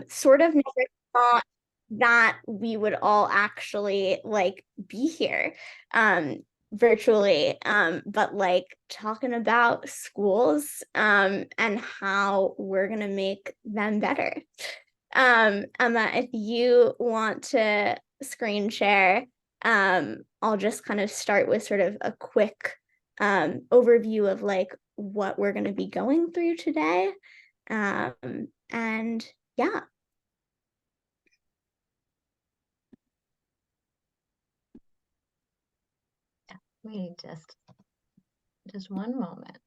sort of never thought that we would all actually like be here virtually, but like talking about schools and how we're gonna make them better. Emma, if you want to screen share, I'll just kind of start with sort of a quick overview of like what we're going to be going through today. And yeah. Wait just one moment.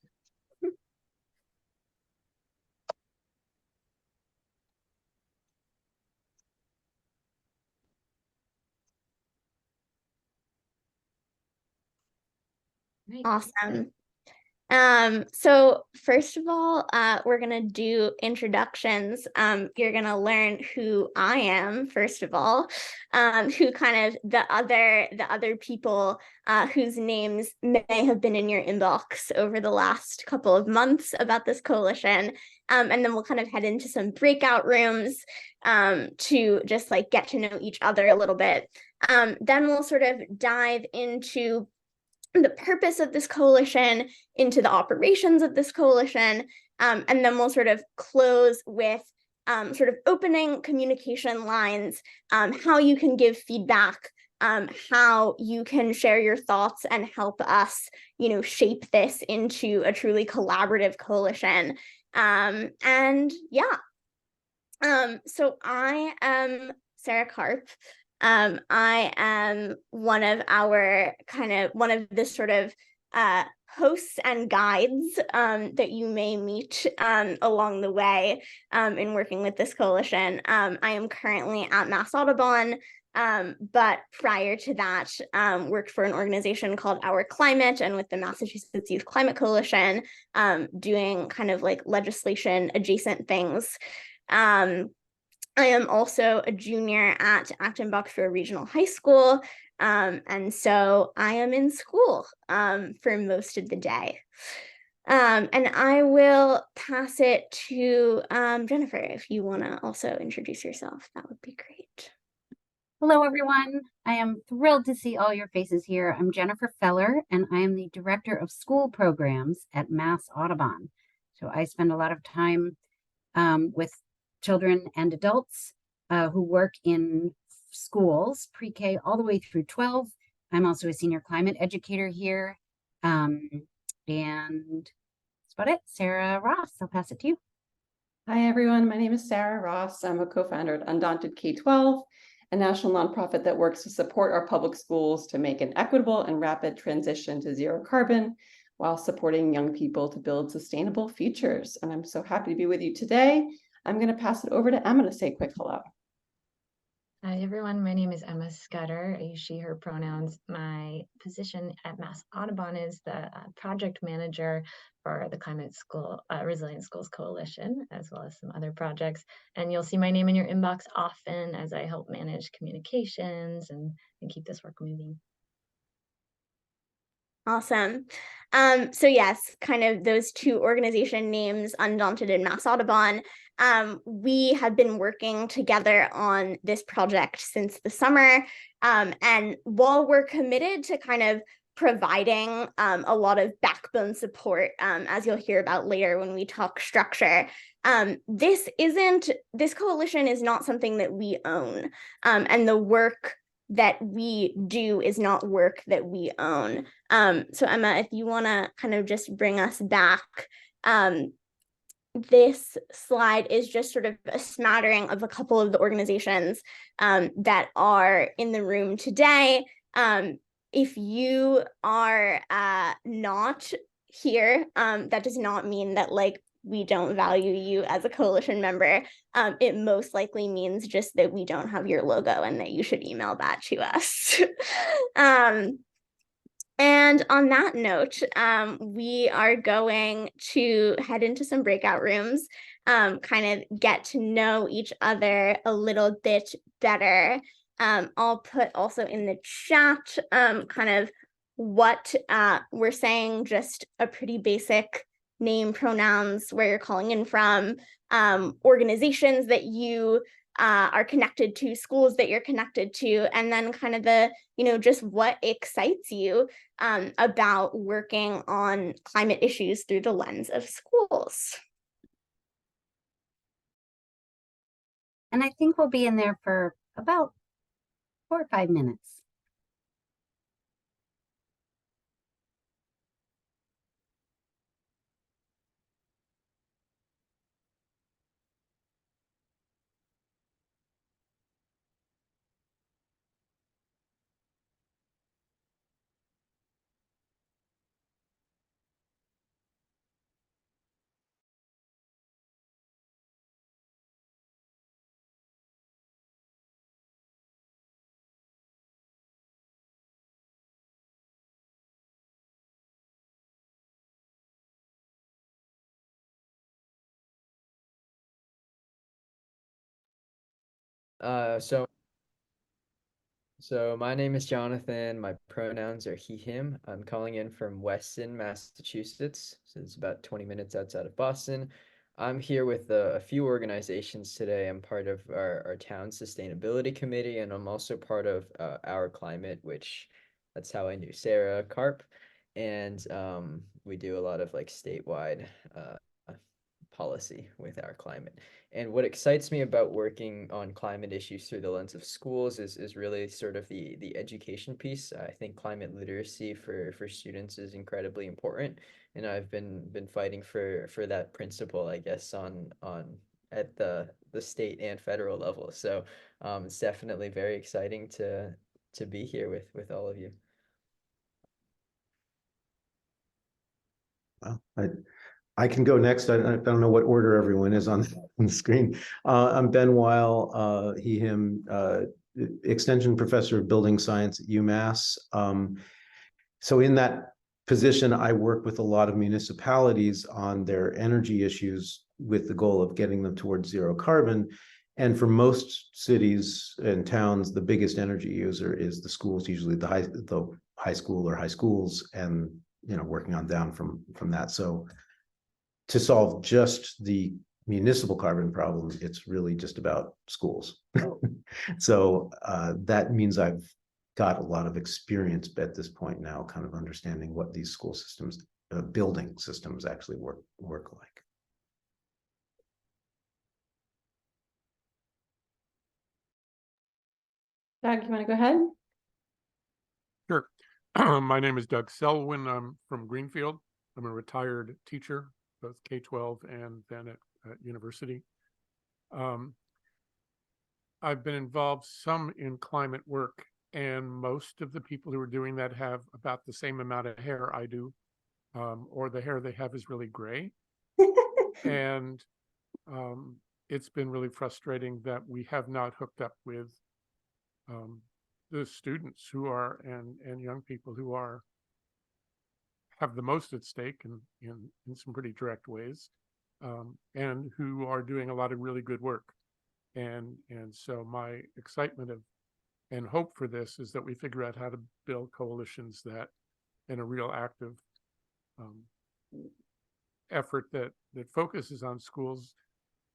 Right. Awesome. So first of all, we're gonna do introductions. You're gonna learn who I am, first of all, who kind of the other people whose names may have been in your inbox over the last couple of months about this coalition. And then we'll kind of head into some breakout rooms to just like get to know each other a little bit. Then we'll sort of dive into the purpose of this coalition, into the operations of this coalition, and then we'll sort of close with sort of opening communication lines, how you can give feedback, how you can share your thoughts and help us, shape this into a truly collaborative coalition. And yeah, so I am Sarah Karp. I am one of the sort of hosts and guides that you may meet along the way in working with this coalition. I am currently at Mass Audubon, but prior to that, worked for an organization called Our Climate and with the Massachusetts Youth Climate Coalition, doing kind of like legislation adjacent things. I am also a junior at Acton Boxborough Regional High School, and so I am in school for most of the day. And I will pass it to Jennifer, if you want to also introduce yourself, that would be great. Hello, everyone. I am thrilled to see all your faces here. I'm Jennifer Feller, and I am the Director of School Programs at Mass Audubon. So I spend a lot of time with children and adults who work in schools, pre-K all the way through 12. I'm also a senior climate educator here. And that's about it. Sarah Ross, I'll pass it to you. Hi, everyone. My name is Sarah Ross. I'm a co-founder at Undaunted K-12, a national nonprofit that works to support our public schools to make an equitable and rapid transition to zero carbon while supporting young people to build sustainable futures. And I'm so happy to be with you today. I'm going to pass it over to Emma to say a quick hello. Hi, everyone. My name is Emma Scudder. I use she, her pronouns. My position at Mass Audubon is the project manager for the Climate School Resilient Schools Coalition, as well as some other projects. And you'll see my name in your inbox often as I help manage communications and keep this work moving. Awesome. So yes, kind of those two organization names, Undaunted and Mass Audubon. We have been working together on this project since the summer. And while we're committed to kind of providing a lot of backbone support, as you'll hear about later when we talk structure, this coalition is not something that we own. And the work that we do is not work that we own. So Emma, if you want to kind of just bring us back, this slide is just sort of a smattering of a couple of the organizations that are in the room today. If you are not here, that does not mean that like we don't value you as a coalition member. It most likely means just that we don't have your logo and that you should email that to us. And on that note, we are going to head into some breakout rooms, kind of get to know each other a little bit better. I'll put also in the chat kind of what we're saying, just a pretty basic name, pronouns, where you're calling in from, organizations that you are connected to, schools that you're connected to, and then kind of the, just what excites you about working on climate issues through the lens of schools. And I think we'll be in there for about 4 or 5 minutes. Uh, so so my name is Jonathan. My pronouns are he, him. I'm calling in from Weston, Massachusetts. So it's about 20 minutes outside of Boston. I'm here with a few organizations today. I'm part of our town sustainability committee, and I'm also part of Our Climate, which that's how I knew Sarah Karp. And we do a lot of like statewide policy with Our Climate. And what excites me about working on climate issues through the lens of schools is really sort of the education piece. I think climate literacy for students is incredibly important, and I've been fighting for that principle, I guess, on at the state and federal level. So it's definitely very exciting to be here with all of you. Well, I can go next. I don't know what order everyone is on the screen. I'm Ben Weil, he, him, extension professor of building science at UMass. So in that position, I work with a lot of municipalities on their energy issues with the goal of getting them towards zero carbon. And for most cities and towns, the biggest energy user is the schools, usually the high school or high schools, and working on down from that. So to solve just the municipal carbon problem, it's really just about schools. So that means I've got a lot of experience at this point now, kind of understanding what these school systems, building systems actually work like. Doug, you want to go ahead? Sure. My name is Doug Selwyn. I'm from Greenfield. I'm a retired teacher, both K-12 and then at university. I've been involved some in climate work, and most of the people who are doing that have about the same amount of hair I do, or the hair they have is really gray. And it's been really frustrating that we have not hooked up with the students who are and young people who have the most at stake in some pretty direct ways, and who are doing a lot of really good work. And so my excitement and hope for this is that we figure out how to build coalitions that in a real active effort that focuses on schools,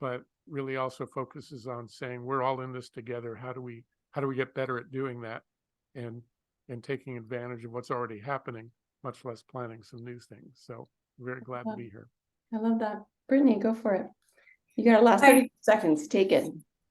but really also focuses on saying we're all in this together. How do we get better at doing that and taking advantage of what's already happening, much less planning some new things. So I'm very glad to be here. I love that. Brittany, go for it. You got a last 30 seconds. Take it.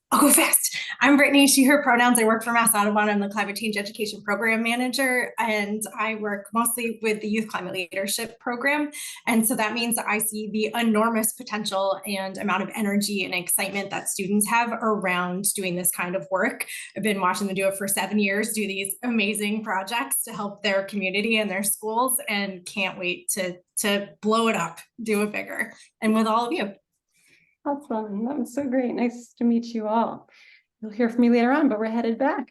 I'll go fast. I'm Brittany, she, her pronouns. I work for Mass Audubon. I'm the Climate Change Education Program Manager, and I work mostly with the Youth Climate Leadership Program. And so that means that I see the enormous potential and amount of energy and excitement that students have around doing this kind of work. I've been watching them do it for 7 years, do these amazing projects to help their community and their schools, and can't wait to blow it up, do it bigger, and with all of you. Awesome. That was so great. Nice to meet you all. You'll hear from me later on, but we're headed back.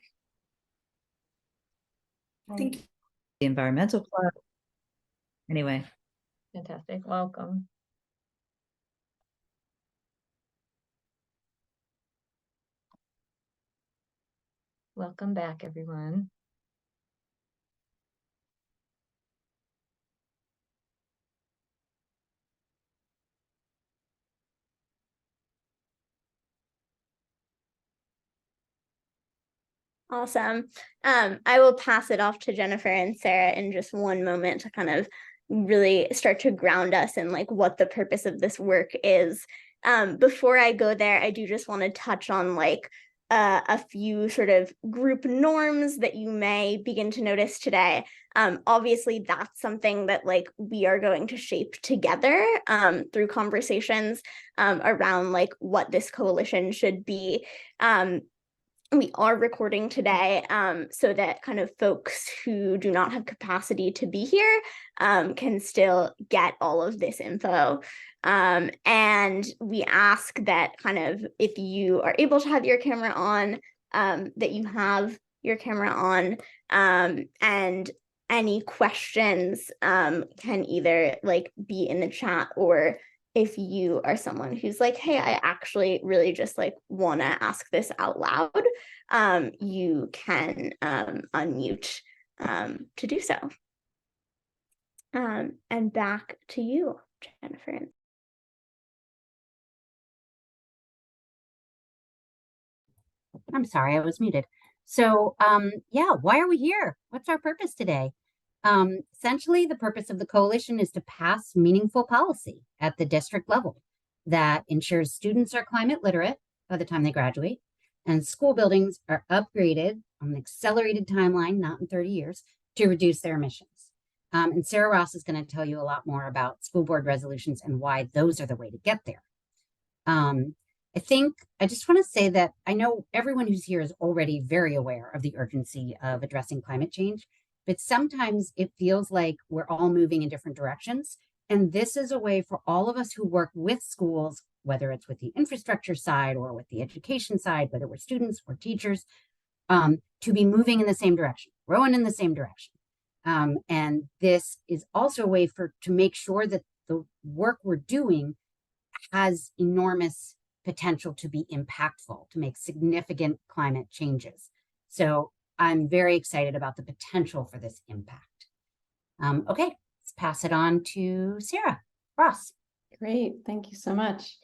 Thank you. The environmental club. Anyway. Fantastic. Welcome. Welcome back, everyone. Awesome. I will pass it off to Jennifer and Sarah in just one moment to kind of really start to ground us in like what the purpose of this work is. Before I go there, I do just want to touch on like a few sort of group norms that you may begin to notice today. Obviously, that's something that like we are going to shape together through conversations around like what this coalition should be. We are recording today so that kind of folks who do not have capacity to be here can still get all of this info. And we ask that kind of if you are able to have your camera on, that you have your camera on, and any questions can either like be in the chat, or if you are someone who's like, hey, I actually really just like want to ask this out loud, you can unmute to do so. And back to you, Jennifer. I'm sorry, I was muted. So yeah, why are we here? What's our purpose today? Essentially, the purpose of the coalition is to pass meaningful policy at the district level that ensures students are climate literate by the time they graduate, and school buildings are upgraded on an accelerated timeline, not in 30 years, to reduce their emissions. And Sarah Ross is going to tell you a lot more about school board resolutions and why those are the way to get there. I think I just want to say that I know everyone who's here is already very aware of the urgency of addressing climate change, but sometimes it feels like we're all moving in different directions. And this is a way for all of us who work with schools, whether it's with the infrastructure side or with the education side, whether we're students or teachers, to be moving in the same direction, rowing in the same direction. And this is also a way to make sure that the work we're doing has enormous potential to be impactful, to make significant climate changes. So I'm very excited about the potential for this impact. Okay, let's pass it on to Sarah Ross. Great, thank you so much.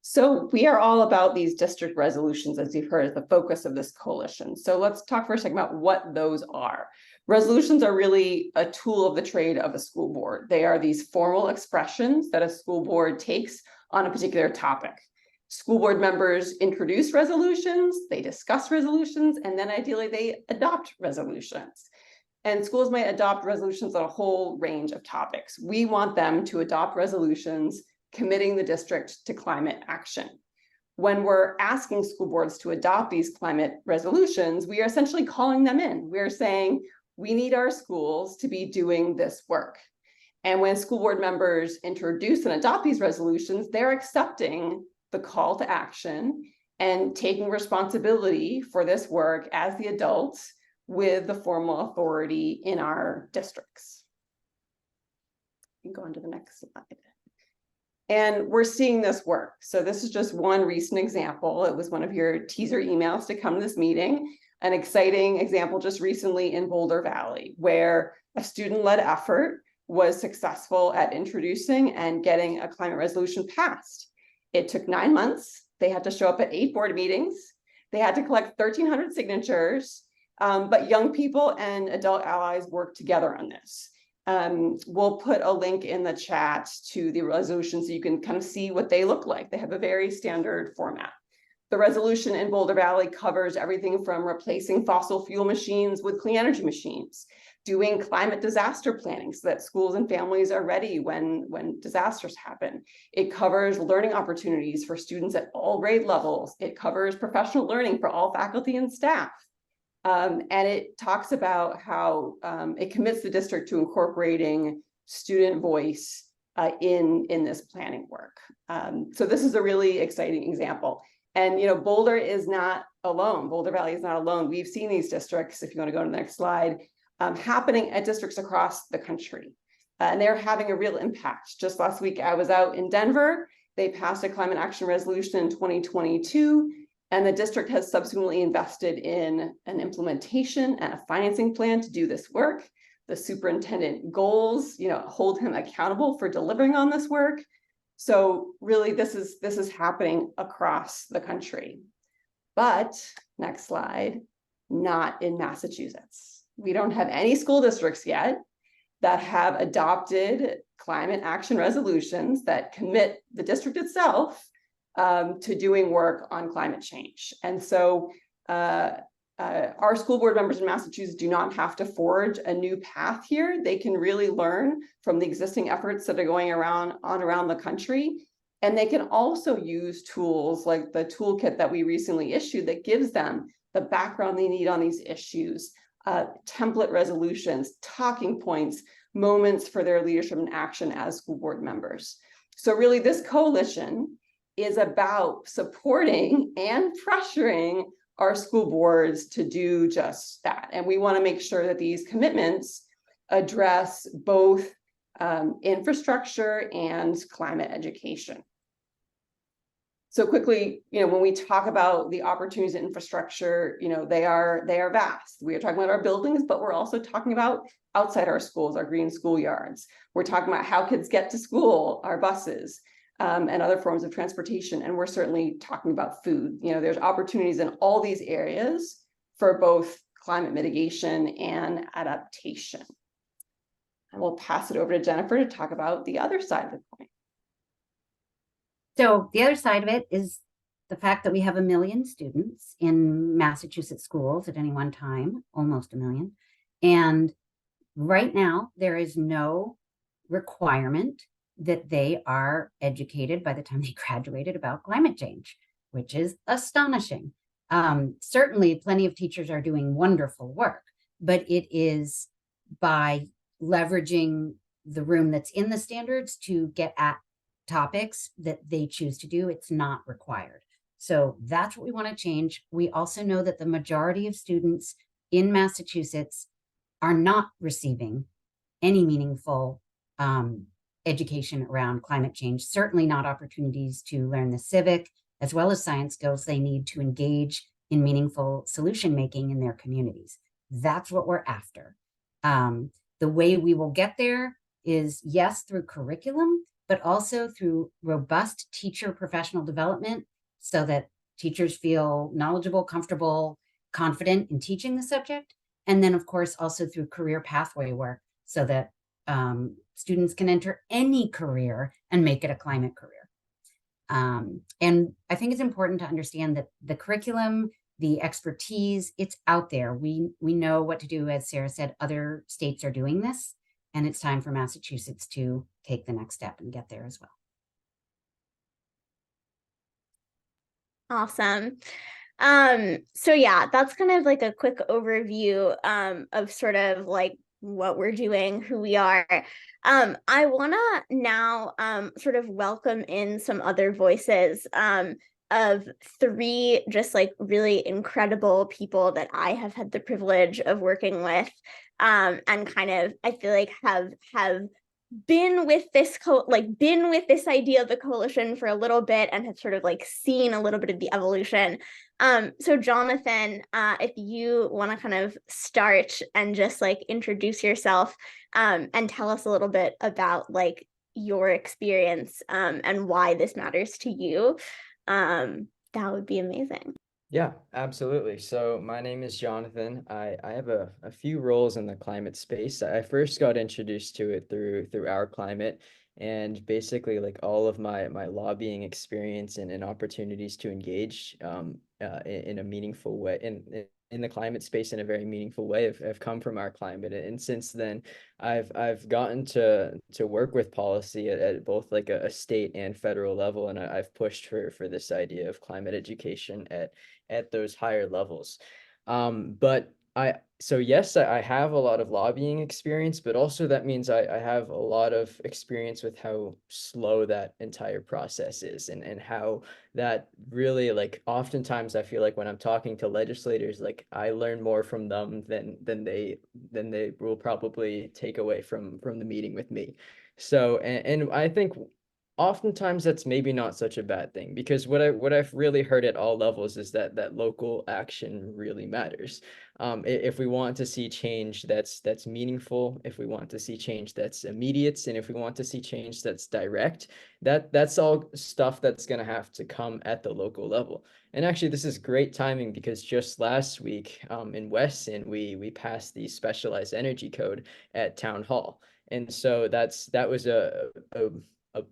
So we are all about these district resolutions, as you've heard, as the focus of this coalition. So let's talk for a second about what those are. Resolutions are really a tool of the trade of a school board. They are these formal expressions that a school board takes on a particular topic. School board members introduce resolutions, they discuss resolutions, and then ideally they adopt resolutions. And schools might adopt resolutions on a whole range of topics. We want them to adopt resolutions committing the district to climate action. When we're asking school boards to adopt these climate resolutions, we are essentially calling them in. We're saying, we need our schools to be doing this work. And when school board members introduce and adopt these resolutions, they're accepting the call to action and taking responsibility for this work as the adults with the formal authority in our districts. You can go on to the next slide. And we're seeing this work. So this is just one recent example. It was one of your teaser emails to come to this meeting. An exciting example just recently in Boulder Valley, where a student-led effort was successful at introducing and getting a climate resolution passed. It took 9 months. They had to show up at 8 board meetings. They had to collect 1,300 signatures, but young people and adult allies worked together on this. We'll put a link in the chat to the resolution so you can kind of see what they look like. They have a very standard format. The resolution in Boulder Valley covers everything from replacing fossil fuel machines with clean energy machines, doing climate disaster planning so that schools and families are ready when disasters happen. It covers learning opportunities for students at all grade levels. It covers professional learning for all faculty and staff. And it talks about how it commits the district to incorporating student voice in this planning work. So this is a really exciting example. And Boulder is not alone. Boulder Valley is not alone. We've seen these districts, if you want to go to the next slide, happening at districts across the country. And they're having a real impact. Just last week, I was out in Denver. They passed a climate action resolution in 2022, and the district has subsequently invested in an implementation and a financing plan to do this work. The superintendent goals, hold him accountable for delivering on this work. So really, this is happening across the country. But next slide. not in Massachusetts. We don't have any school districts yet that have adopted climate action resolutions that commit the district itself to doing work on climate change. And so our school board members in Massachusetts do not have to forge a new path here. They can really learn from the existing efforts that are going around the country. And they can also use tools like the toolkit that we recently issued that gives them the background they need on these issues, template resolutions, talking points, moments for their leadership and action as school board members. So really this coalition is about supporting and pressuring our school boards to do just that. And we want to make sure that these commitments address both infrastructure and climate education. So quickly, when we talk about the opportunities in infrastructure, they are vast. We are talking about our buildings, but we're also talking about outside our schools, our green schoolyards. We're talking about how kids get to school, our buses, and other forms of transportation. And we're certainly talking about food. There's opportunities in all these areas for both climate mitigation and adaptation. And we'll pass it over to Jennifer to talk about the other side of the coin. So the other side of it is the fact that we have 1 million students in Massachusetts schools at any one time, almost 1 million. And right now, there is no requirement that they are educated by the time they graduated about climate change, which is astonishing. Certainly, plenty of teachers are doing wonderful work, but it is by leveraging the room that's in the standards to get at topics that they choose to do. It's not required. So that's what we want to change. We also know that the majority of students in Massachusetts are not receiving any meaningful education around climate change, certainly not opportunities to learn the civic as well as science skills they need to engage in meaningful solution making in their communities. That's what we're after. The way we will get there is, yes, through curriculum, but also through robust teacher professional development so that teachers feel knowledgeable, comfortable, confident in teaching the subject. And then, of course, also through career pathway work so that students can enter any career and make it a climate career. And I think it's important to understand that the curriculum, the expertise, it's out there. We know what to do. As Sarah said, other states are doing this. And it's time for Massachusetts to take the next step and get there as well. Awesome. So yeah, that's kind of like a quick overview of sort of like what we're doing, who we are. I want to now sort of welcome in some other voices of 3 just like really incredible people that I have had the privilege of working with, and kind of I feel like have been with this idea of the coalition for a little bit and have sort of like seen a little bit of the evolution. So Jonathan, if you want to kind of start and just like introduce yourself and tell us a little bit about like your experience and why this matters to you, that would be amazing. Yeah, absolutely. So my name is Jonathan. I have a few roles in the climate space. I first got introduced to it through Our Climate, and basically like all of my lobbying experience and opportunities to engage in a meaningful way in the climate space in a very meaningful way have come from Our Climate. And since then, I've gotten to work with policy at both like a state and federal level, and I've pushed for this idea of climate education at those higher levels. But yes, I have a lot of lobbying experience, but also that means I have a lot of experience with how slow that entire process is and how that really, like, oftentimes I feel like when I'm talking to legislators, like I learn more from them than they will probably take away from the meeting with me. So, and I think oftentimes that's maybe not such a bad thing, because what I've really heard at all levels is that local action really matters. If we want to see change that's meaningful, if we want to see change that's immediate, and if we want to see change that's direct, that's all stuff that's going to have to come at the local level. And actually, this is great timing, because just last week, in Weston, we passed the specialized energy code at town hall. And so that was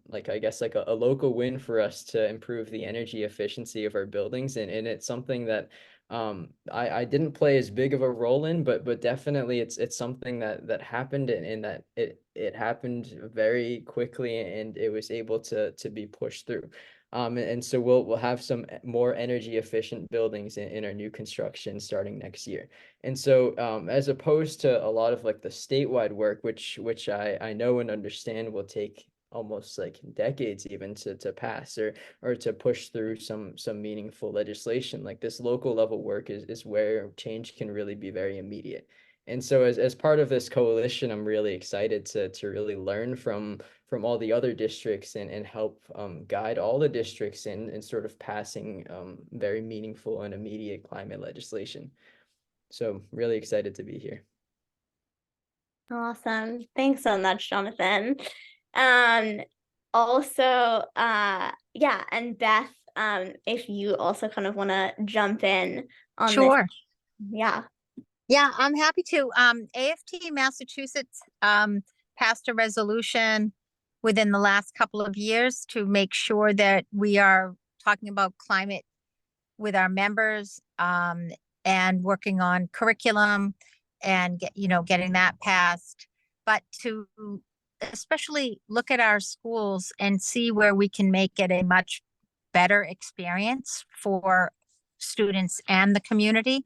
like, I guess, like a local win for us to improve the energy efficiency of our buildings. And it's something that I didn't play as big of a role in, but definitely it's something that happened, and that it happened very quickly, and it was able to be pushed through. And so we'll have some more energy efficient buildings in our new construction starting next year. And so, as opposed to a lot of like the statewide work, which I know and understand will take almost like decades even to pass, or to push through some meaningful legislation, like this local level work is where change can really be very immediate. And so, as part of this coalition, I'm really excited to really learn from all the other districts, and help guide all the districts in sort of passing very meaningful and immediate climate legislation. So really excited to be here. Awesome. Thanks so much, Jonathan. Also, yeah, and Beth, if you also kind of want to jump in on this. Sure. Yeah. Yeah, I'm happy to. AFT Massachusetts passed a resolution within the last couple of years to make sure that we are talking about climate with our members, and working on curriculum and getting that passed, but to especially look at our schools and see where we can make it a much better experience for students and the community,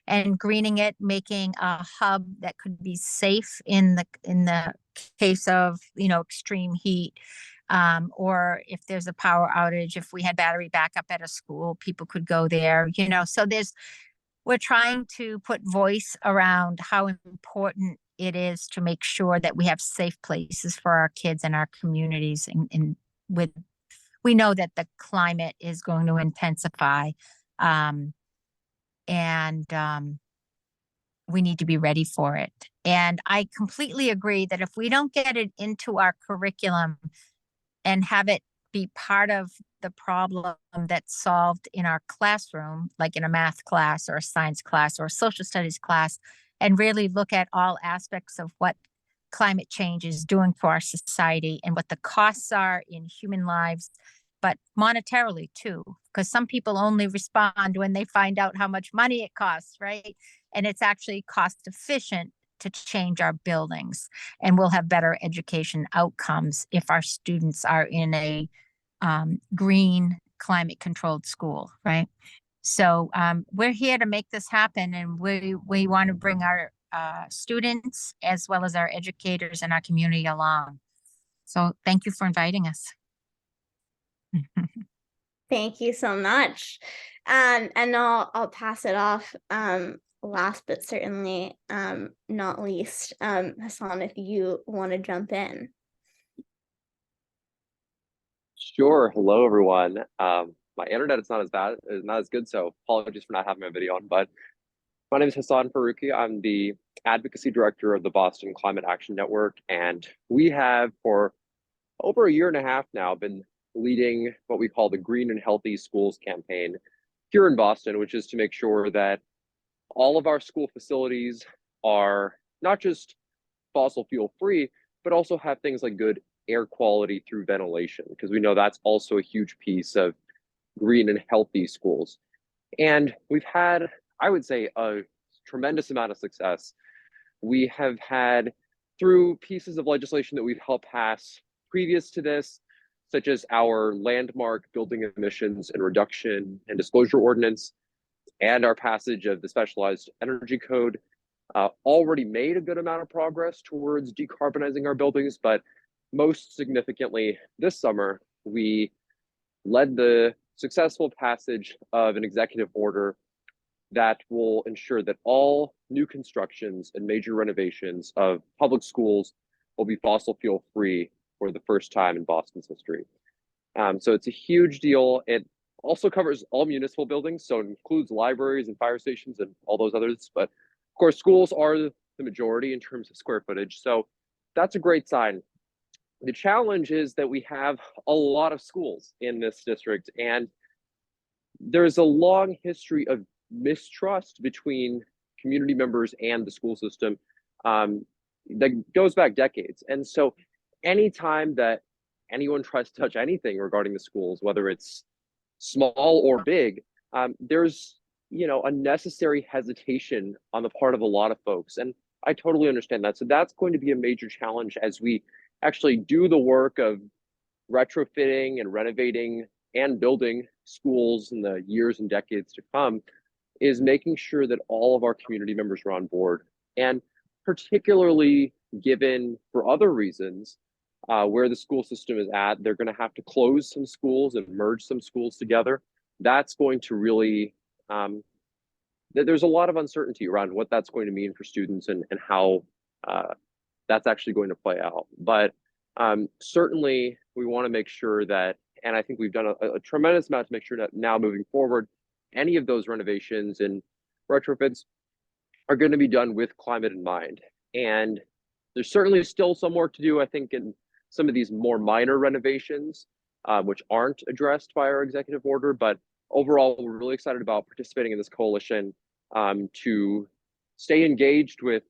and greening it, making a hub that could be safe in the case of extreme heat, or if there's a power outage, if we had battery backup at a school, people could go there. So we're trying to put voice around how important it is to make sure that we have safe places for our kids and our communities, and we know that the climate is going to intensify, and we need to be ready for it. And I completely agree that if we don't get it into our curriculum and have it be part of the problem that's solved in our classroom, like in a math class or a science class or a social studies class, and really look at all aspects of what climate change is doing for our society and what the costs are in human lives, but monetarily too, because some people only respond when they find out how much money it costs, right? And it's actually cost efficient to change our buildings, and we'll have better education outcomes if our students are in a green, climate controlled school, right? So we're here to make this happen, and we want to bring our students as well as our educators and our community along. So thank you for inviting us. Thank you so much. And I'll pass it off. Last but certainly not least, Hassan, if you want to jump in. Sure. Hello, everyone. My internet is not as good, so apologies for not having my video on. But my name is Hassan Faruqi. I'm the advocacy director of the Boston Climate Action Network, and we have for over a year and a half now been leading what we call the Green and Healthy Schools campaign here in Boston, which is to make sure that all of our school facilities are not just fossil fuel free, but also have things like good air quality through ventilation, because we know that's also a huge piece of green and healthy schools. And we've had, I would say, a tremendous amount of success. We have had, through pieces of legislation that we've helped pass previous to this, such as our landmark building emissions and reduction and disclosure ordinance, and our passage of the specialized energy code, already made a good amount of progress towards decarbonizing our buildings. But most significantly, this summer, we led the successful passage of an executive order that will ensure that all new constructions and major renovations of public schools will be fossil fuel free for the first time in Boston's history. So it's a huge deal. It also covers all municipal buildings, so it includes libraries and fire stations and all those others. But of course, schools are the majority in terms of square footage. So that's a great sign. The challenge is that we have a lot of schools in this district, and there's a long history of mistrust between community members and the school system that goes back decades. And so anytime that anyone tries to touch anything regarding the schools, whether it's small or big, there's a necessary hesitation on the part of a lot of folks. And I totally understand that. So that's going to be a major challenge as we actually do the work of retrofitting and renovating and building schools in the years and decades to come, is making sure that all of our community members are on board. And particularly given, for other reasons, where the school system is at, they're going to have to close some schools and merge some schools together. That's going to really, there's a lot of uncertainty around what that's going to mean for students and how that's actually going to play out. But certainly we want to make sure that, and I think we've done a tremendous amount to make sure that now moving forward, any of those renovations and retrofits are going to be done with climate in mind. And there's certainly still some work to do, I think, in some of these more minor renovations, which aren't addressed by our executive order. But overall, we're really excited about participating in this coalition to stay engaged with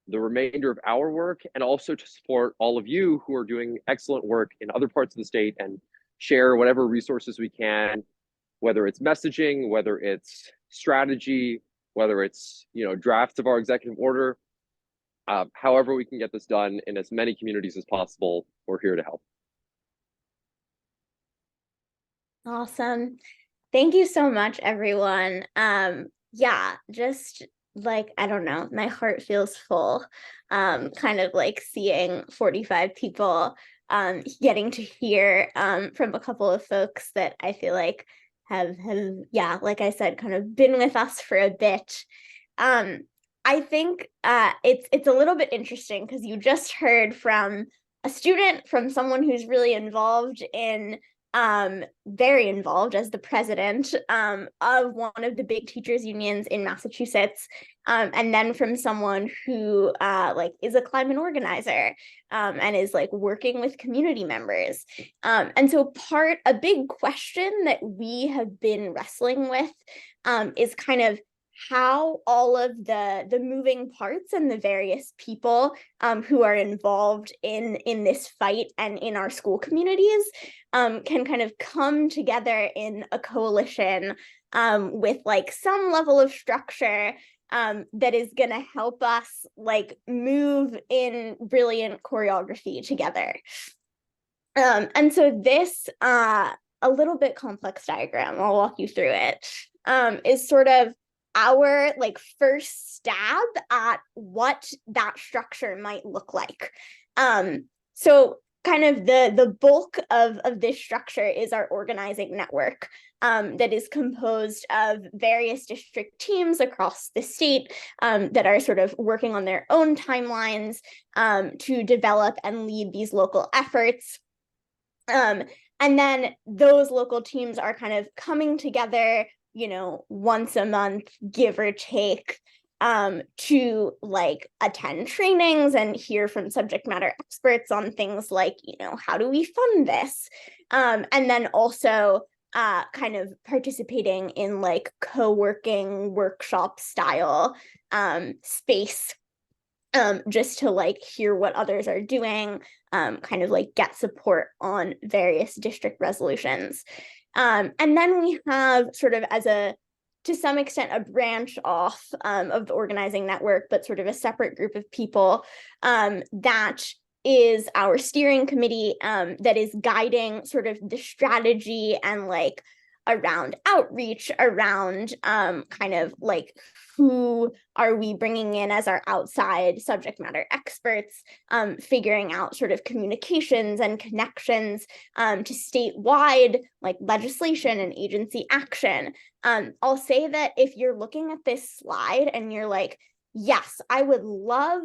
the remainder of our work, and also to support all of you who are doing excellent work in other parts of the state and share whatever resources we can, whether it's messaging, whether it's strategy, whether it's drafts of our executive order. However we can get this done in as many communities as possible, we're here to help. Awesome. Thank you so much, everyone. Yeah, just like, I don't know, my heart feels full, kind of like seeing 45 people, getting to hear from a couple of folks that I feel like have yeah, like I said, kind of been with us for a bit. I think it's a little bit interesting because you just heard from a student, from someone who's really involved in very involved as the president of one of the big teachers unions in Massachusetts, and then from someone who like is a climate organizer and is like working with community members. And so a big question that we have been wrestling with is kind of how all of the moving parts and the various people who are involved in this fight and in our school communities can kind of come together in a coalition with like some level of structure that is going to help us like move in brilliant choreography together. And so this a little bit complex diagram, I'll walk you through it, is sort of our like first stab at what that structure might look like. So kind of the bulk of this structure is our organizing network that is composed of various district teams across the state that are sort of working on their own timelines to develop and lead these local efforts. And then those local teams are kind of coming together once a month, give or take, to like attend trainings and hear from subject matter experts on things like, how do we fund this? And then also kind of participating in like co-working workshop style space, just to like hear what others are doing, kind of like get support on various district resolutions. And then we have sort of to some extent, a branch off of the organizing network, but sort of a separate group of people that is our steering committee that is guiding sort of the strategy and like around outreach, around kind of like who are we bringing in as our outside subject matter experts, figuring out sort of communications and connections to statewide like legislation and agency action. I'll say that if you're looking at this slide and you're like, yes, I would love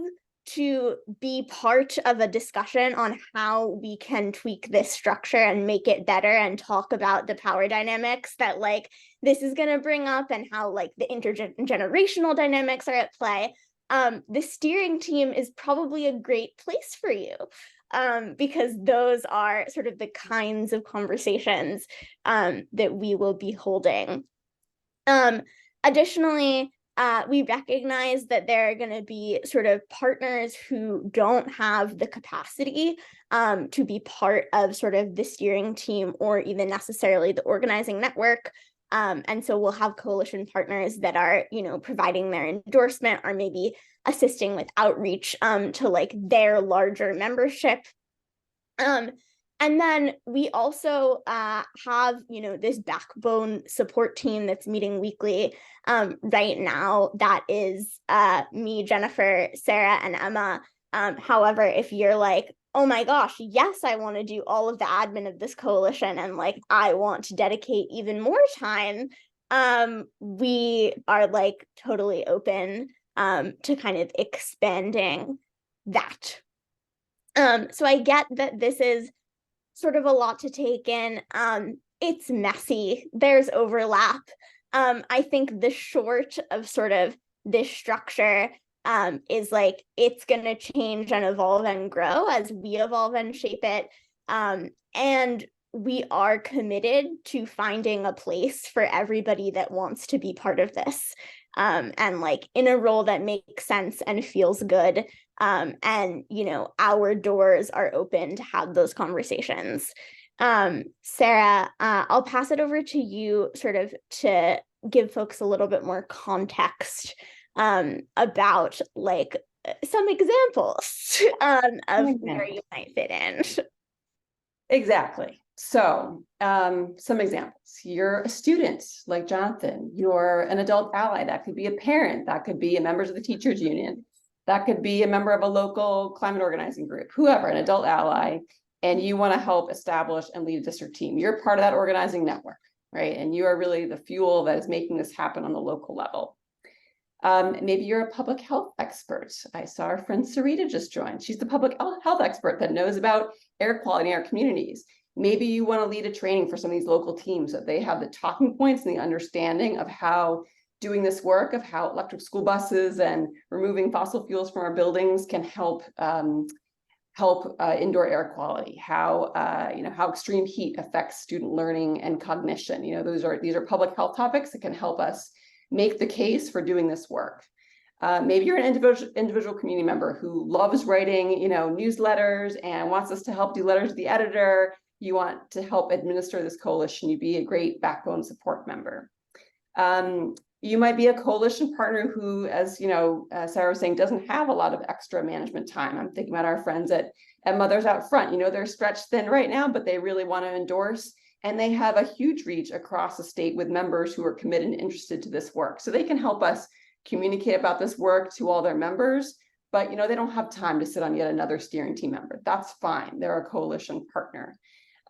to be part of a discussion on how we can tweak this structure and make it better and talk about the power dynamics that like this is going to bring up and how like the intergenerational dynamics are at play, the steering team is probably a great place for you, because those are sort of the kinds of conversations that we will be holding. Additionally, we recognize that there are going to be sort of partners who don't have the capacity to be part of sort of the steering team or even necessarily the organizing network. And so we'll have coalition partners that are, you know, providing their endorsement or maybe assisting with outreach to like their larger membership. And then we also have, you know, this backbone support team that's meeting weekly right now. That is me, Jennifer, Sarah, and Emma. However, if you're like, oh my gosh, yes, I want to do all of the admin of this coalition and like I want to dedicate even more time, we are like totally open to kind of expanding that. So I get that this is sort of a lot to take in. It's messy. There's overlap. I think the short of sort of this structure is like it's going to change and evolve and grow as we evolve and shape it. And we are committed to finding a place for everybody that wants to be part of this, and like in a role that makes sense and feels good. And, you know, our doors are open to have those conversations. Sarah, I'll pass it over to you sort of to give folks a little bit more context about like some examples of where you might fit in. Exactly. So some examples. You're a student like Jonathan. You're an adult ally. That could be a parent. That could be a member of the teachers union. That could be a member of a local climate organizing group, whoever, an adult ally, and you want to help establish and lead a district team. You're part of that organizing network, right? And you are really the fuel that is making this happen on the local level. Maybe you're a public health expert. I saw our friend Sarita just joined. She's the public health expert that knows about air quality in our communities. Maybe you want to lead a training for some of these local teams so that they have the talking points and the understanding of how doing this work, of how electric school buses and removing fossil fuels from our buildings can help indoor air quality, how how extreme heat affects student learning and cognition. You know, these are public health topics that can help us make the case for doing this work. Maybe you're an individual community member who loves writing, you know, newsletters and wants us to help do letters to the editor. You want to help administer this coalition. You'd be a great backbone support member. You might be a coalition partner who, as you know, Sarah was saying, doesn't have a lot of extra management time. I'm thinking about our friends at Mothers Out Front. You know, they're stretched thin right now, but they really want to endorse, and they have a huge reach across the state with members who are committed and interested to this work. So they can help us communicate about this work to all their members, but you know, they don't have time to sit on yet another steering team member. That's fine. They're a coalition partner.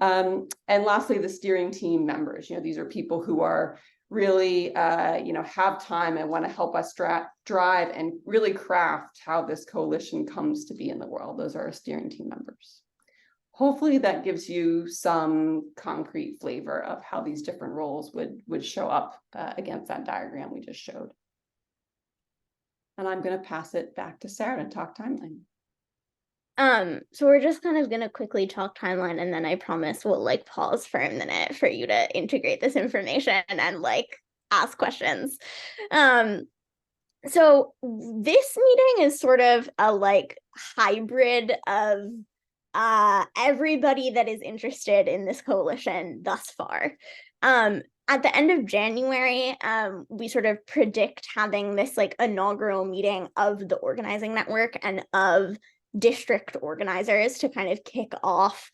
And lastly, the steering team members. You know, these are people who are really, have time and want to help us drive and really craft how this coalition comes to be in the world. Those are our steering team members. Hopefully that gives you some concrete flavor of how these different roles would show up against that diagram we just showed. And I'm going to pass it back to Sarah to talk timeline. So we're just kind of going to quickly talk timeline, and then I promise we'll like pause for a minute for you to integrate this information and like ask questions. So this meeting is sort of a like hybrid of everybody that is interested in this coalition thus far. At the end of January, we sort of predict having this like inaugural meeting of the organizing network and of district organizers to kind of kick off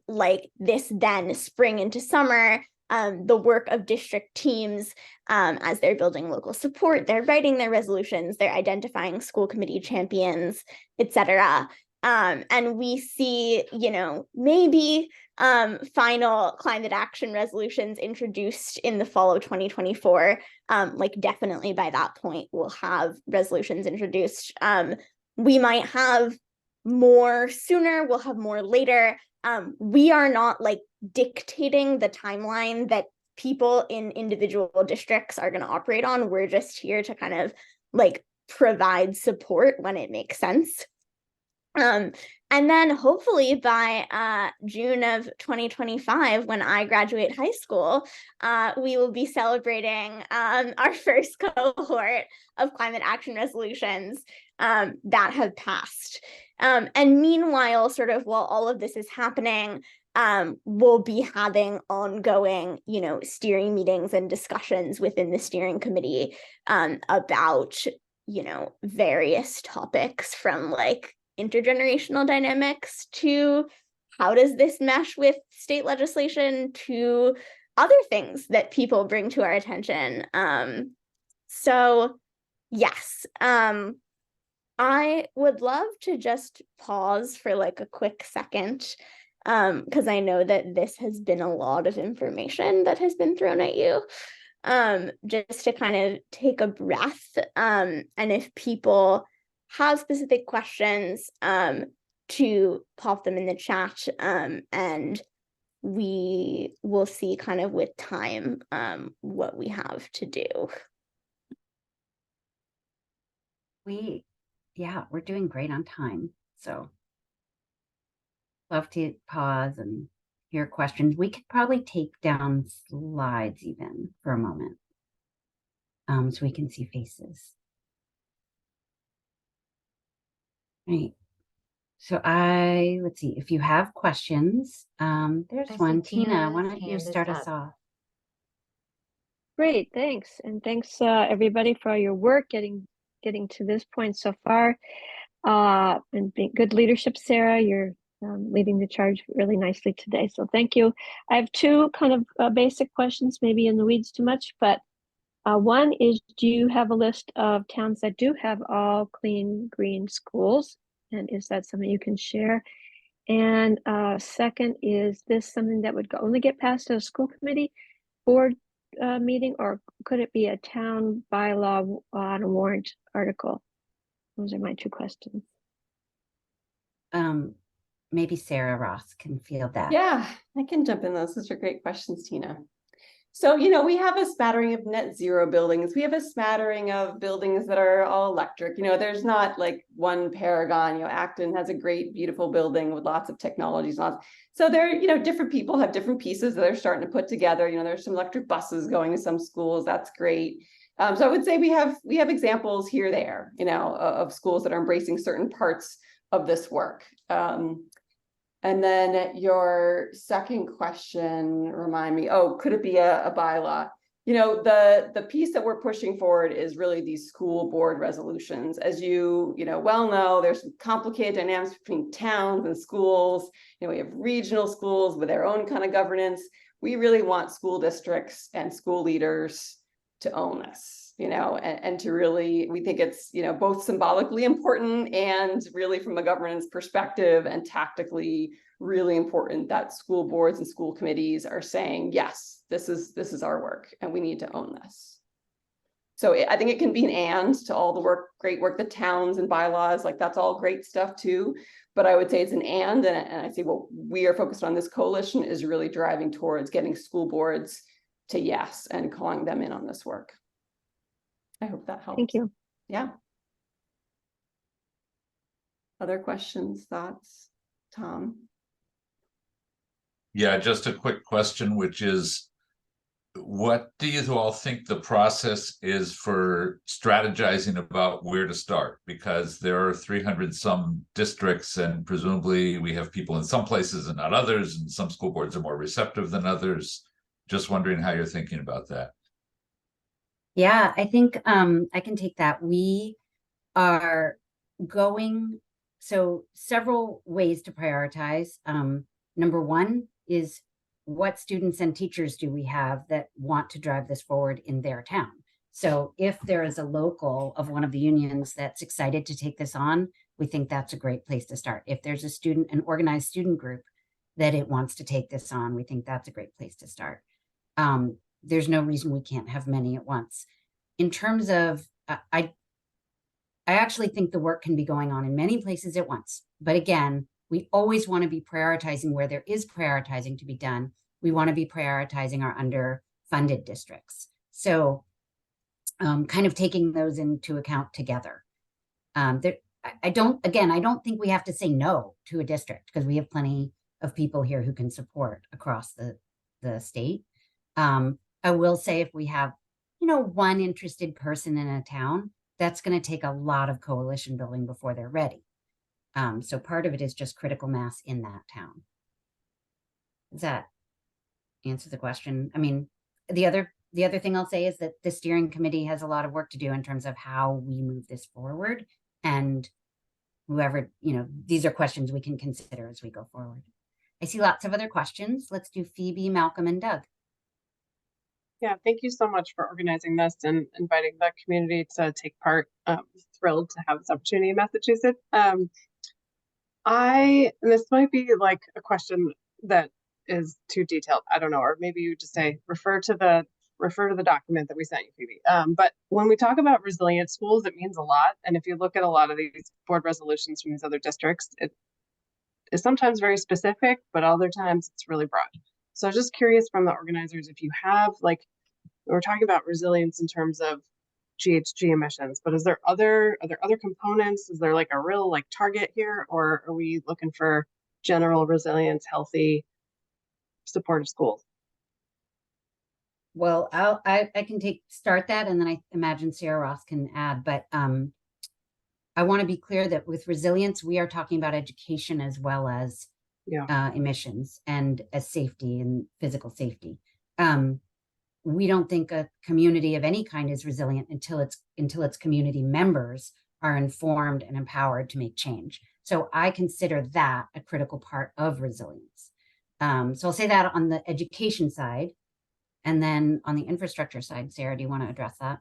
like this then spring into summer, the work of district teams as they're building local support, they're writing their resolutions, they're identifying school committee champions, etc. And we see, you know, maybe final climate action resolutions introduced in the fall of 2024. Like definitely by that point, we'll have resolutions introduced. we might have more sooner, we'll have more later. We are not like dictating the timeline that people in individual districts are going to operate on. We're just here to kind of like provide support when it makes sense. And then hopefully by June of 2025, when I graduate high school, we will be celebrating our first cohort of climate action resolutions that have passed. And meanwhile, sort of while all of this is happening, we'll be having ongoing, steering meetings and discussions within the steering committee about, various topics from like intergenerational dynamics to how does this mesh with state legislation to other things that people bring to our attention. So yes, I would love to just pause for like a quick second, because I know that this has been a lot of information that has been thrown at you, just to kind of take a breath, and if people have specific questions, to pop them in the chat, and we will see kind of with time what we have to do. We're doing great on time, so love to pause and hear questions. We could probably take down slides even for a moment, so we can see faces. Right. So let's see if you have questions. There's one. Tina, why don't you start us off? Great, thanks. And thanks everybody for all your work getting to this point so far. And good leadership, Sarah. You're leading the charge really nicely today. So thank you. I have two kind of basic questions, maybe in the weeds too much, but one is, do you have a list of towns that do have all clean, green schools? And is that something you can share? And second, is this something that would only get passed at a school committee board meeting, or could it be a town bylaw on a warrant article? Those are my two questions. Maybe Sarah Ross can field that. Yeah, I can jump in those. Those are great questions, Tina. So, we have a smattering of net zero buildings. We have a smattering of buildings that are all electric. There's not like one paragon. Acton has a great, beautiful building with lots of technologies. So there, different people have different pieces that they're starting to put together. There's some electric buses going to some schools. That's great. So I would say we have examples here, there, of schools that are embracing certain parts of this work. And then your second question, remind me, could it be a bylaw? The piece that we're pushing forward is really these school board resolutions. As you well know, there's some complicated dynamics between towns and schools. We have regional schools with their own kind of governance. We really want school districts and school leaders to own this, and to really, we think it's, both symbolically important and really from a governance perspective and tactically really important that school boards and school committees are saying, yes, this is our work and we need to own this. So I think it can be an and to all the great work, the towns and bylaws, like that's all great stuff too. But I would say it's an and I see what we are focused on, this coalition is really driving towards getting school boards to yes and calling them in on this work. I hope that helps. Thank you. Yeah. Other questions, thoughts, Tom? Yeah, just a quick question, which is, what do you all think the process is for strategizing about where to start? Because there are 300 some districts, and presumably we have people in some places and not others, and some school boards are more receptive than others. Just wondering how you're thinking about that. Yeah, I think I can take that. We are going, so several ways to prioritize. Number one is, what students and teachers do we have that want to drive this forward in their town? So if there is a local of one of the unions that's excited to take this on, we think that's a great place to start. If there's an organized student group that it wants to take this on, we think that's a great place to start. There's no reason we can't have many at once. In terms of, I I actually think the work can be going on in many places at once. But again, we always want to be prioritizing where there is prioritizing to be done. We want to be prioritizing our underfunded districts. So kind of taking those into account together. I don't think we have to say no to a district because we have plenty of people here who can support across the state. I will say if we have, one interested person in a town, that's going to take a lot of coalition building before they're ready. So part of it is just critical mass in that town. Does that answer the question? I mean, the other thing I'll say is that the steering committee has a lot of work to do in terms of how we move this forward, and whoever, these are questions we can consider as we go forward. I see lots of other questions. Let's do Phoebe, Malcolm, and Doug. Yeah, thank you so much for organizing this and inviting the community to take part. Thrilled to have this opportunity in Massachusetts. This might be like a question that is too detailed. I don't know, or maybe you just say refer to the document that we sent you, Phoebe. But when we talk about resilient schools, it means a lot. And if you look at a lot of these board resolutions from these other districts, it is sometimes very specific, but other times it's really broad. So I was just curious from the organizers, if you have, like, we're talking about resilience in terms of GHG emissions, but are there other components? Is there like a real target here, or are we looking for general resilience, healthy, supportive schools? Well, I can start that, and then I imagine Sarah Ross can add, but I want to be clear that with resilience, we are talking about education as well as emissions and as safety and physical safety. We don't think a community of any kind is resilient until its community members are informed and empowered to make change. So I consider that a critical part of resilience. So I'll say that on the education side. And then on the infrastructure side, Sarah, do you want to address that?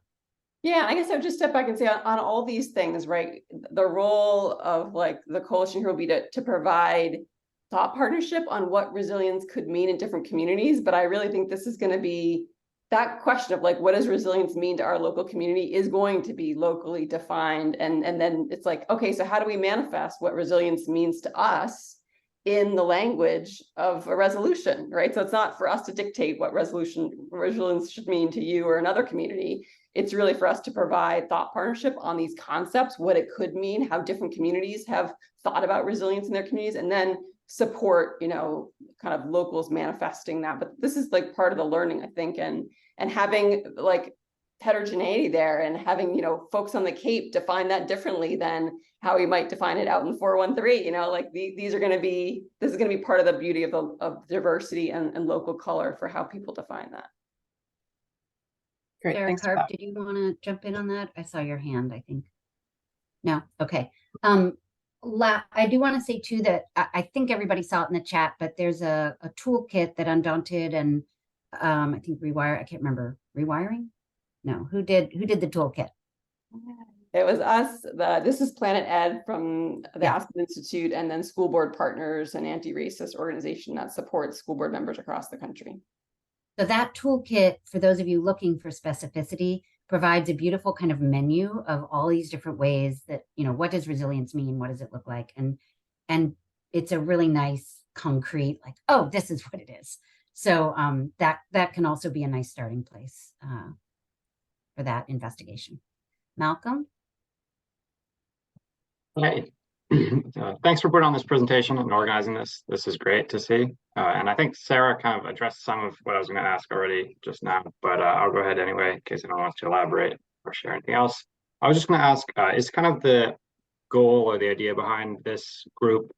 Yeah, I guess I would just step back and say on all these things, right? The role of the coalition here will be to provide thought partnership on what resilience could mean in different communities. But I really think this is going to be that question of what does resilience mean to our local community is going to be locally defined. And then it's okay, so how do we manifest what resilience means to us in the language of a resolution, right? So it's not for us to dictate what resilience should mean to you or another community. It's really for us to provide thought partnership on these concepts, what it could mean, how different communities have thought about resilience in their communities, and then support, kind of locals manifesting that. But this is part of the learning, I think, and having heterogeneity there, and having, folks on the Cape define that differently than how we might define it out in 413, this is going to be part of the beauty of diversity and local color for how people define that. Great. Sarah Thanks, Karp, did you want to jump in on that? I saw your hand, I think. No? Okay. I do want to say too that I think everybody saw it in the chat, but there's a toolkit that Undaunted and I think Rewire, I can't remember, Rewiring? No, who did the toolkit? It was us. This is Planet Ed from the Aspen Institute, and then School Board Partners, an anti-racist organization that supports school board members across the country. So that toolkit, for those of you looking for specificity, provides a beautiful kind of menu of all these different ways that, what does resilience mean? What does it look like? And it's a really nice, concrete, oh, this is what it is. So that can also be a nice starting place for that investigation. Malcolm? Hey, thanks for putting on this presentation and organizing this. This is great to see. And I think Sarah kind of addressed some of what I was going to ask already just now, but I'll go ahead anyway in case anyone wants to elaborate or share anything else. I was just going to ask, is kind of the goal or the idea behind this group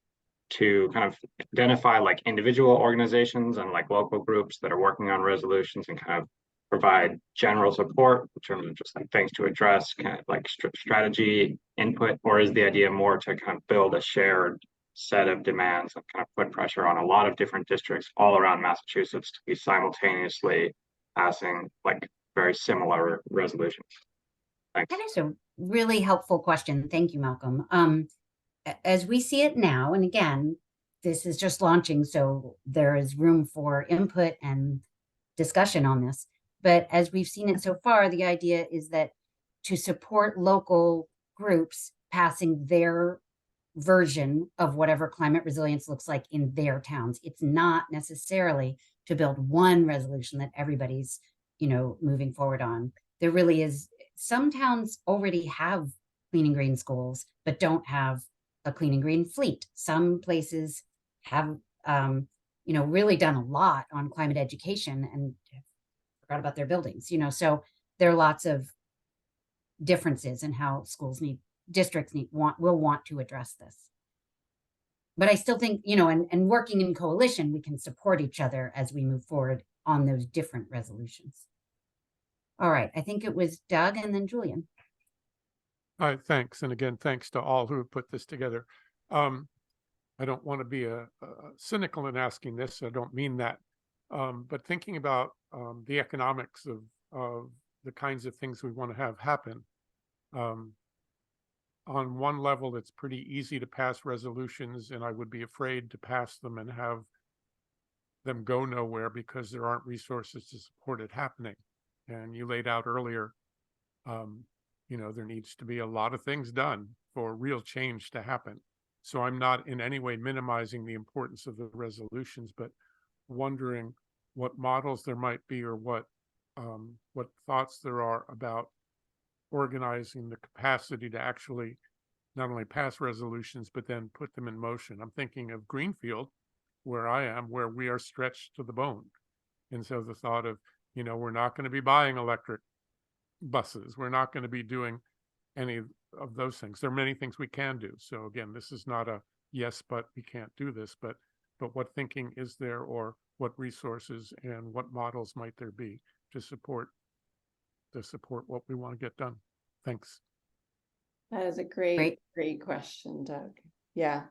to kind of identify individual organizations and local groups that are working on resolutions and kind of provide general support in terms of just things to address, kind of strategy input, or is the idea more to kind of build a shared set of demands and kind of put pressure on a lot of different districts all around Massachusetts to be simultaneously passing very similar resolutions? Thanks. That is a really helpful question. Thank you, Malcolm. As we see it now, and again, this is just launching, so there is room for input and discussion on this. But as we've seen it so far, the idea is that to support local groups passing their version of whatever climate resilience looks like in their towns. It's not necessarily to build one resolution that everybody's, moving forward on. There really is, some towns already have clean and green schools, but don't have a clean and green fleet. Some places have, really done a lot on climate education and forgot about their buildings, so there are lots of differences in how districts will want to address this. But I still think, and working in coalition, we can support each other as we move forward on those different resolutions. All right, I think it was Doug and then Julian. All right, thanks. And again, thanks to all who have put this together. I don't want to be cynical in asking this. I don't mean that. But thinking about the economics of the kinds of things we want to have happen. On one level, it's pretty easy to pass resolutions, and I would be afraid to pass them and have them go nowhere because there aren't resources to support it happening. And you laid out earlier, there needs to be a lot of things done for real change to happen. So I'm not in any way minimizing the importance of the resolutions, but wondering what models there might be or what thoughts there are about organizing the capacity to actually not only pass resolutions, but then put them in motion. I'm thinking of Greenfield, where I am, where we are stretched to the bone. And so the thought of, we're not going to be buying electric buses. We're not going to be doing any of those things. There are many things we can do. So again, this is not a yes, but we can't do this, but what thinking is there, or what resources and what models might there be to support what we want to get done? Thanks. That is a great question, Doug. Yeah.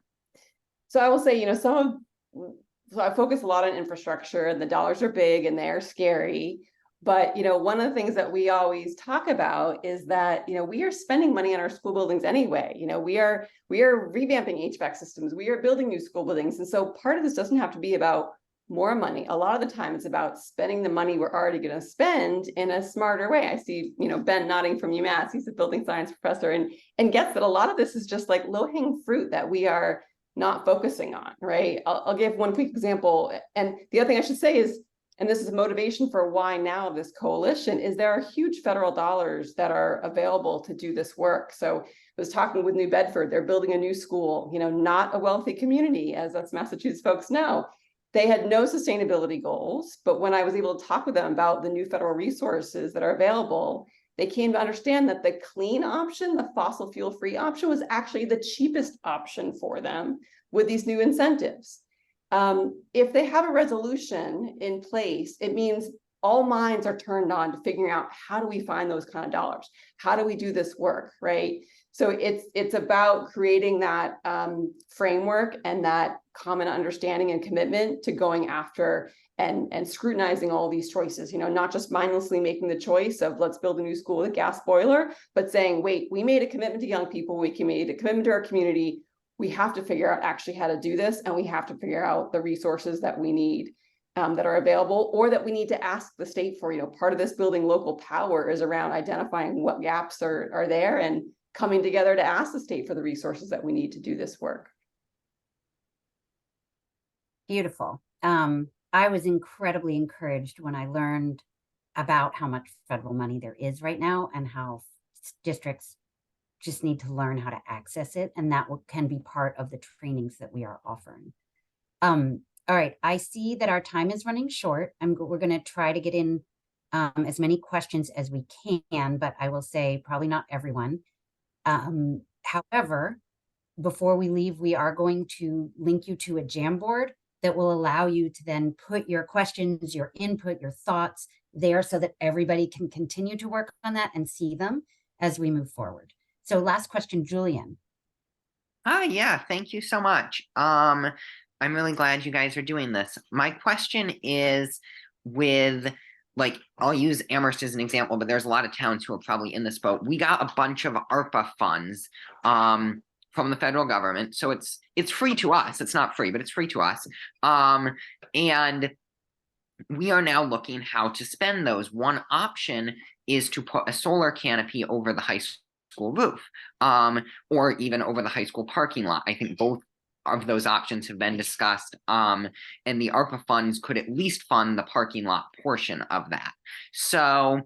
So I will say, so I focus a lot on infrastructure, and the dollars are big and they're scary. But, one of the things that we always talk about is that, we are spending money on our school buildings anyway. We are revamping HVAC systems. We are building new school buildings. And so part of this doesn't have to be about more money. A lot of the time it's about spending the money we're already going to spend in a smarter way. I see, Ben nodding from UMass. He's a building science professor and gets that a lot of this is just like low-hanging fruit that we are not focusing on, right? I'll give one quick example. And the other thing I should say is, and this is a motivation for why now this coalition, is there are huge federal dollars that are available to do this work. So I was talking with New Bedford, they're building a new school, not a wealthy community, as us Massachusetts folks know. They had no sustainability goals, but when I was able to talk with them about the new federal resources that are available, they came to understand that the clean option, the fossil fuel free option, was actually the cheapest option for them with these new incentives. If they have a resolution in place, it means all minds are turned on to figuring out, how do we find those kind of dollars? How do we do this work, right? So it's about creating that framework and that common understanding and commitment to going after and scrutinizing all these choices, not just mindlessly making the choice of let's build a new school with a gas boiler, but saying, wait, we made a commitment to young people, we made a commitment to our community. We have to figure out actually how to do this, and we have to figure out the resources that we need that are available, or that we need to ask the state for. Part of this building local power is around identifying what gaps are there and coming together to ask the state for the resources that we need to do this work. Beautiful. I was incredibly encouraged when I learned about how much federal money there is right now and how districts just need to learn how to access it, and that can be part of the trainings that we are offering. All right, I see that our time is running short. We're going to try to get in as many questions as we can, but I will say probably not everyone. However, before we leave, we are going to link you to a Jamboard that will allow you to then put your questions, your input, your thoughts there so that everybody can continue to work on that and see them as we move forward. So last question, Julian. Yeah, thank you so much. I'm really glad you guys are doing this. My question is with, I'll use Amherst as an example, but there's a lot of towns who are probably in this boat. We got a bunch of ARPA funds from the federal government. So it's free to us. It's not free, but it's free to us. And we are now looking how to spend those. One option is to put a solar canopy over the high school roof, or even over the high school parking lot. I think both of those options have been discussed, and the ARPA funds could at least fund the parking lot portion of that. So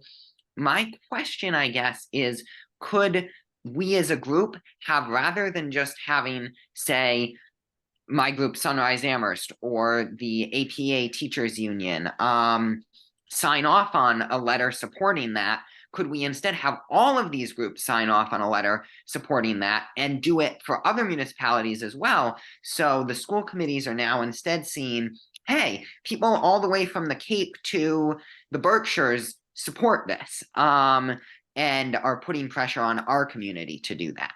my question, I guess, is could we as a group have, rather than just having, say, my group Sunrise Amherst or the APA Teachers Union sign off on a letter supporting that, could we instead have all of these groups sign off on a letter supporting that and do it for other municipalities as well? So the school committees are now instead seeing, hey, people all the way from the Cape to the Berkshires support this, and are putting pressure on our community to do that.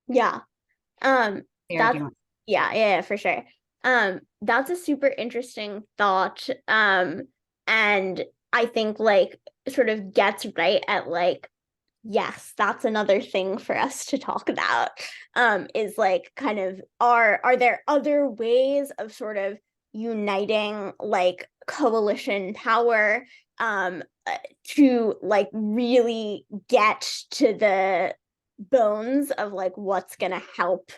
Yeah. Sarah, That's yeah, for sure. That's a super interesting thought. And I think like sort of gets right at like, yes, that's another thing for us to talk about. Is like kind of are there other ways of sort of uniting like coalition power to like really get to the bones of like what's going to help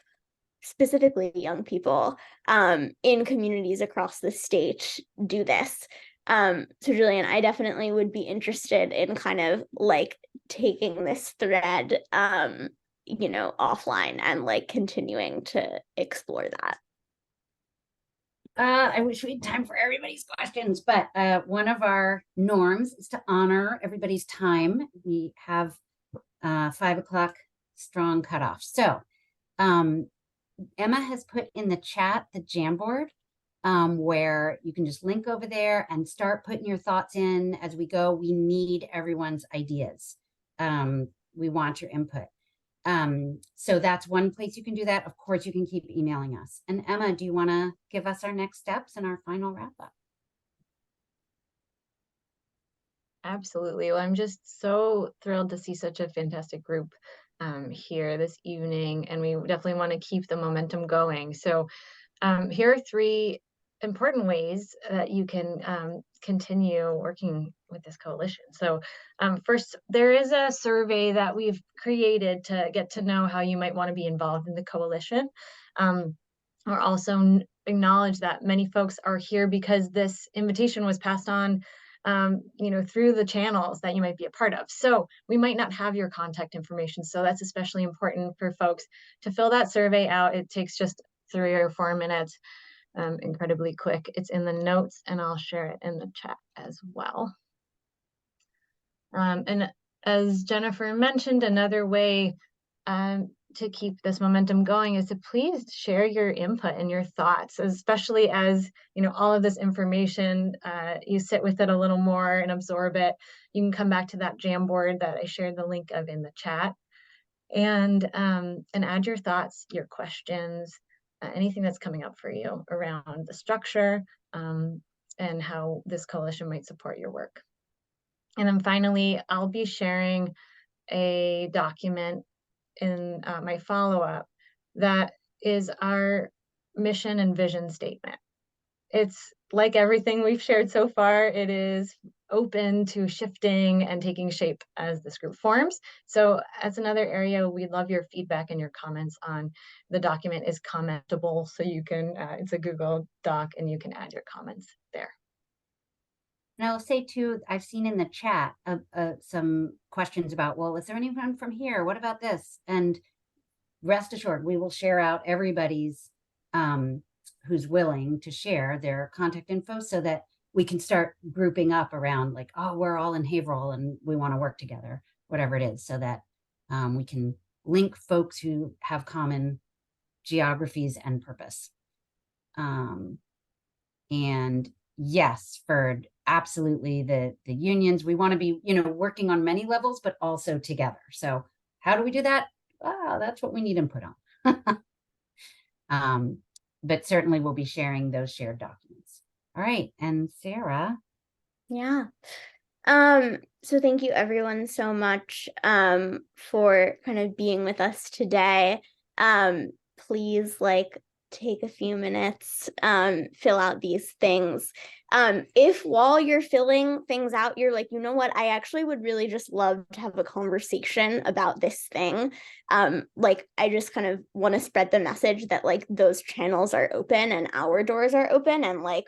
specifically young people in communities across the state do this. So Julian, I definitely would be interested in kind of like taking this thread you know, offline and like continuing to explore that. I wish we had time for everybody's questions, but one of our norms is to honor everybody's time. We have 5 o'clock strong cutoff. So Emma has put in the chat the Jamboard, where you can just link over there and start putting your thoughts in as we go. We need everyone's ideas. We want your input. So that's one place you can do that. Of course, you can keep emailing us. And Emma, do you want to give us our next steps and our final wrap up? Absolutely. Well, I'm just so thrilled to see such a fantastic group here this evening, and we definitely want to keep the momentum going. So here are 3 important ways that you can continue working with this coalition. So first, there is a survey that we've created to get to know how you might want to be involved in the coalition. Or also acknowledge that many folks are here because this invitation was passed on you know, through the channels that you might be a part of. So we might not have your contact information. So that's especially important for folks to fill that survey out. It takes just 3 or 4 minutes, incredibly quick. It's in the notes and I'll share it in the chat as well. And as Jennifer mentioned, another way to keep this momentum going is to please share your input and your thoughts, especially as, you know, all of this information, you sit with it a little more and absorb it. You can come back to that Jamboard that I shared the link of in the chat and add your thoughts, your questions, anything that's coming up for you around the structure and how this coalition might support your work. And then finally, I'll be sharing a document in my follow-up that is our mission and vision statement. It's like everything we've shared so far, it is open to shifting and taking shape as this group forms. So that's another area we'd love your feedback and your comments on. The document is commentable, so you can, it's a Google Doc and you can add your comments there. And I'll say too, I've seen in the chat some questions about, well, is there anyone from here? What about this? And rest assured, we will share out everybody's who's willing to share their contact info so that we can start grouping up around like, oh, we're all in Haverhill and we want to work together, whatever it is, so that we can link folks who have common geographies and purpose. And yes, for absolutely the unions, we want to be, you know, working on many levels, but also together. So how do we do that? That's what we need input on. But certainly we'll be sharing those shared documents. All right. And Sarah. Yeah. So thank you everyone so much for kind of being with us today. Please like take a few minutes, fill out these things. If while you're filling things out, you're like, you know what, I actually would really just love to have a conversation about this thing. Like, I just kind of want to spread the message that like those channels are open and our doors are open, and like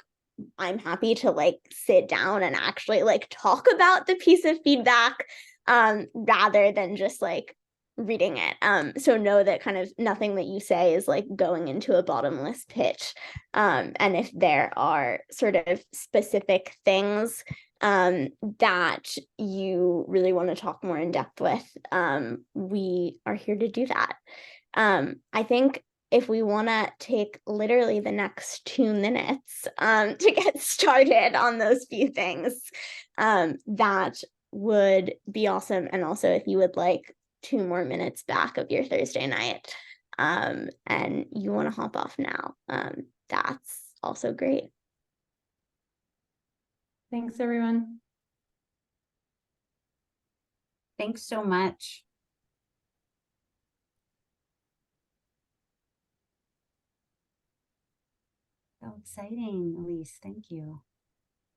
I'm happy to like sit down and actually like talk about the piece of feedback, rather than just like reading it. So know that kind of nothing that you say is like going into a bottomless pit. And if there are sort of specific things that you really want to talk more in depth with, we are here to do that. I think if we want to take literally the next 2 minutes to get started on those few things, that would be awesome. And also if you would like 2 more minutes back of your Thursday night, and you want to hop off now, that's also great. Thanks, everyone. Thanks so much. So exciting, Elise. Thank you.